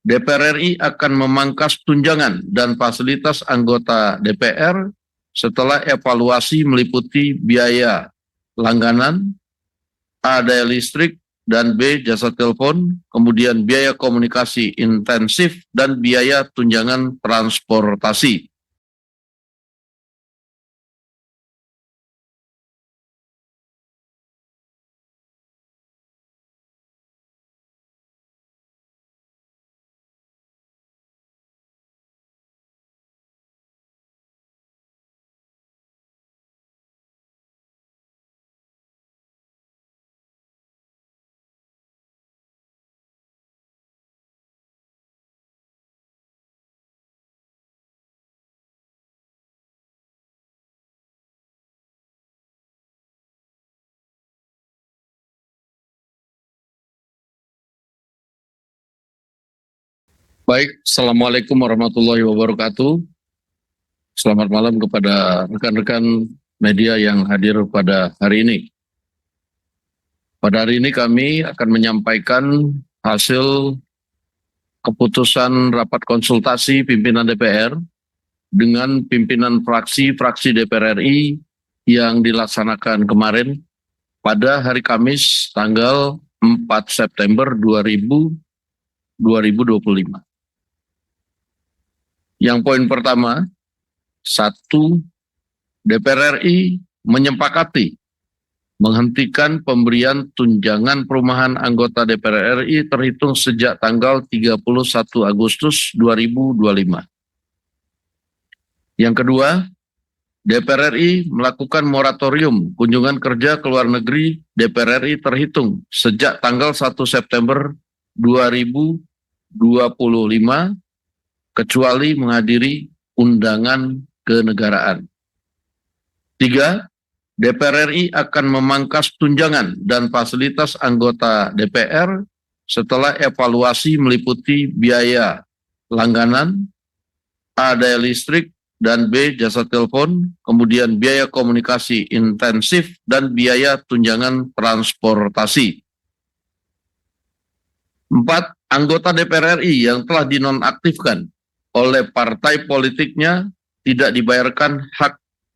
DPR RI akan memangkas tunjangan dan fasilitas anggota DPR setelah evaluasi meliputi biaya langganan, A. daya listrik, dan B. jasa telepon, kemudian biaya komunikasi intensif, dan biaya tunjangan transportasi. Baik, Assalamualaikum warahmatullahi wabarakatuh. Selamat malam kepada rekan-rekan media yang hadir pada hari ini. Pada hari ini kami akan menyampaikan hasil keputusan rapat konsultasi pimpinan DPR dengan pimpinan fraksi-fraksi DPR RI yang dilaksanakan kemarin pada hari Kamis tanggal 4 September 2025. Yang poin pertama, 1. DPR RI menyepakati menghentikan pemberian tunjangan perumahan anggota DPR RI terhitung sejak tanggal 31 Agustus 2025. Yang kedua, DPR RI melakukan moratorium kunjungan kerja ke luar negeri DPR RI terhitung sejak tanggal 1 September 2025 kecuali menghadiri undangan kenegaraan. 3. DPR RI akan memangkas tunjangan dan fasilitas anggota DPR setelah evaluasi meliputi biaya langganan, A. daya listrik, dan B. jasa telepon, kemudian biaya komunikasi intensif, dan biaya tunjangan transportasi. 4. Anggota DPR RI yang telah dinonaktifkan oleh partai politiknya tidak dibayarkan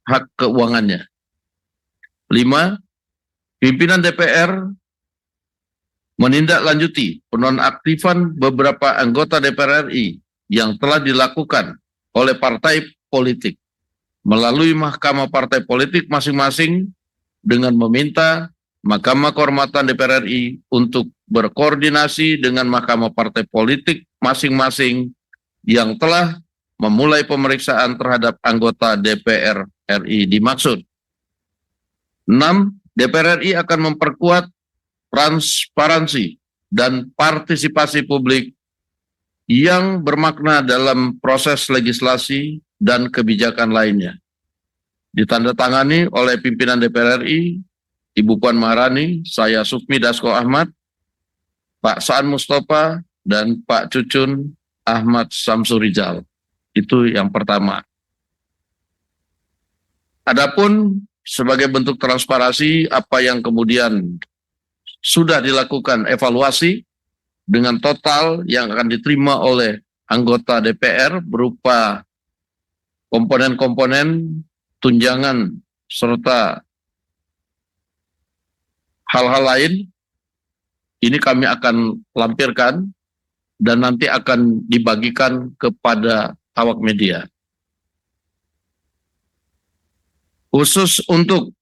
hak keuangannya. 5. Pimpinan DPR menindaklanjuti penonaktifan beberapa anggota DPR RI yang telah dilakukan oleh partai politik melalui mahkamah partai politik masing-masing dengan meminta Mahkamah Kehormatan DPR RI untuk berkoordinasi dengan mahkamah partai politik masing-masing yang telah memulai pemeriksaan terhadap anggota DPR RI dimaksud. 6. DPR RI akan memperkuat transparansi dan partisipasi publik yang bermakna dalam proses legislasi dan kebijakan lainnya. Ditandatangani oleh pimpinan DPR RI, Ibu Puan Maharani, saya Sufmi Dasko Ahmad, Pak Saan Mustafa, dan Pak Cucun Ahmad Samsurijal. Itu yang pertama. Adapun sebagai bentuk transparansi apa yang kemudian sudah dilakukan evaluasi dengan total yang akan diterima oleh anggota DPR berupa komponen-komponen tunjangan serta hal-hal lain, ini kami akan lampirkan dan nanti akan dibagikan kepada awak media. Khusus untuk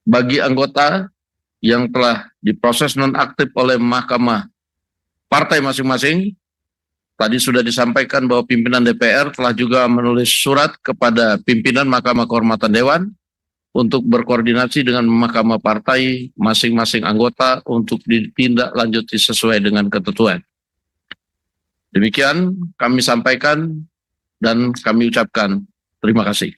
bagi anggota yang telah diproses nonaktif oleh mahkamah partai masing-masing, tadi sudah disampaikan bahwa pimpinan DPR telah juga menulis surat kepada pimpinan Mahkamah Kehormatan Dewan untuk berkoordinasi dengan mahkamah partai masing-masing anggota untuk ditindaklanjuti sesuai dengan ketentuan. Demikian kami sampaikan dan kami ucapkan terima kasih.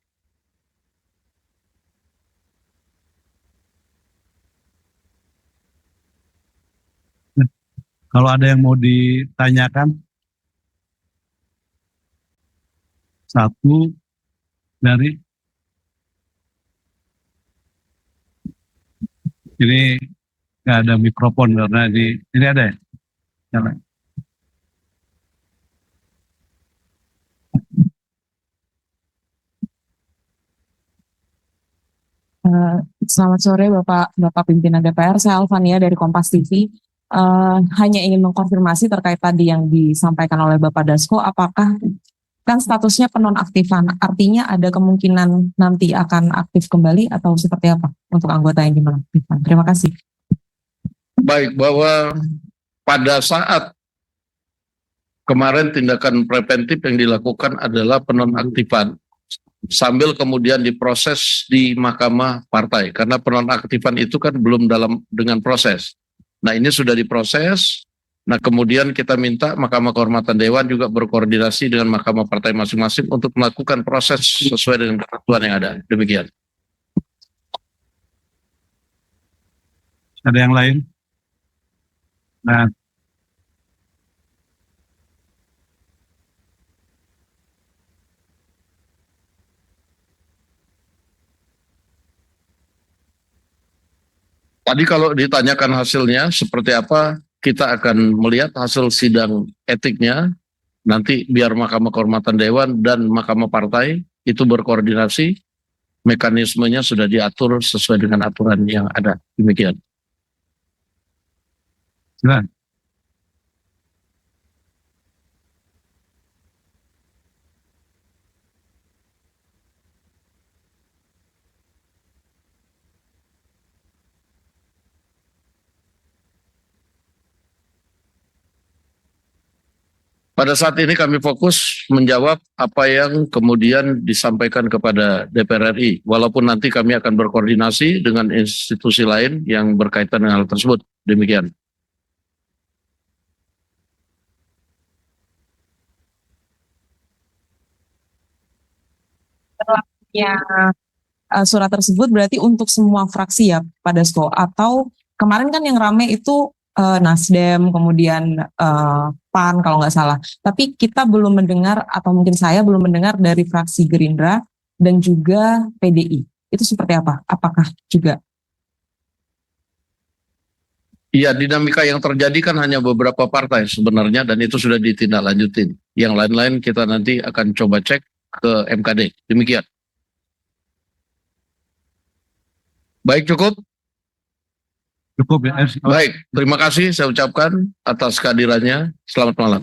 Kalau ada yang mau ditanyakan, satu dari ini nggak ada mikrofon karena ini ada ya. Selamat sore Bapak Pimpinan DPR, saya Alvania dari Kompas TV. Hanya ingin mengkonfirmasi terkait tadi yang disampaikan oleh Bapak Dasko, apakah kan statusnya penonaktifan, artinya ada kemungkinan nanti akan aktif kembali atau seperti apa untuk anggota yang dinonaktifkan? Terima kasih. Baik, bahwa pada saat kemarin tindakan preventif yang dilakukan adalah penonaktifan sambil kemudian diproses di Mahkamah Partai, karena penonaktifan itu kan belum dengan proses. Nah, ini sudah diproses. Nah, kemudian kita minta Mahkamah Kehormatan Dewan juga berkoordinasi dengan Mahkamah Partai masing-masing untuk melakukan proses sesuai dengan ketentuan yang ada. Demikian. Ada yang lain? Nah, tadi kalau ditanyakan hasilnya seperti apa, kita akan melihat hasil sidang etiknya. Nanti biar Mahkamah Kehormatan Dewan dan Mahkamah Partai itu berkoordinasi, mekanismenya sudah diatur sesuai dengan aturan yang ada. Demikian. silakan. Pada saat ini kami fokus menjawab apa yang kemudian disampaikan kepada DPR RI, walaupun nanti kami akan berkoordinasi dengan institusi lain yang berkaitan dengan hal tersebut. Demikian. Ya, surat tersebut berarti untuk semua fraksi ya Pak Dasko, atau kemarin kan yang rame itu Nasdem, kemudian PAN kalau nggak salah. Tapi kita belum mendengar, atau mungkin saya belum mendengar dari fraksi Gerindra dan juga PDI. Itu seperti apa? Apakah juga? Iya, dinamika yang terjadi kan hanya beberapa partai sebenarnya, dan itu sudah ditindaklanjutin. Yang lain-lain kita nanti akan coba cek ke MKD. Demikian. Baik, cukup. Cukup ya. Baik, terima kasih saya ucapkan atas kehadirannya. Selamat malam.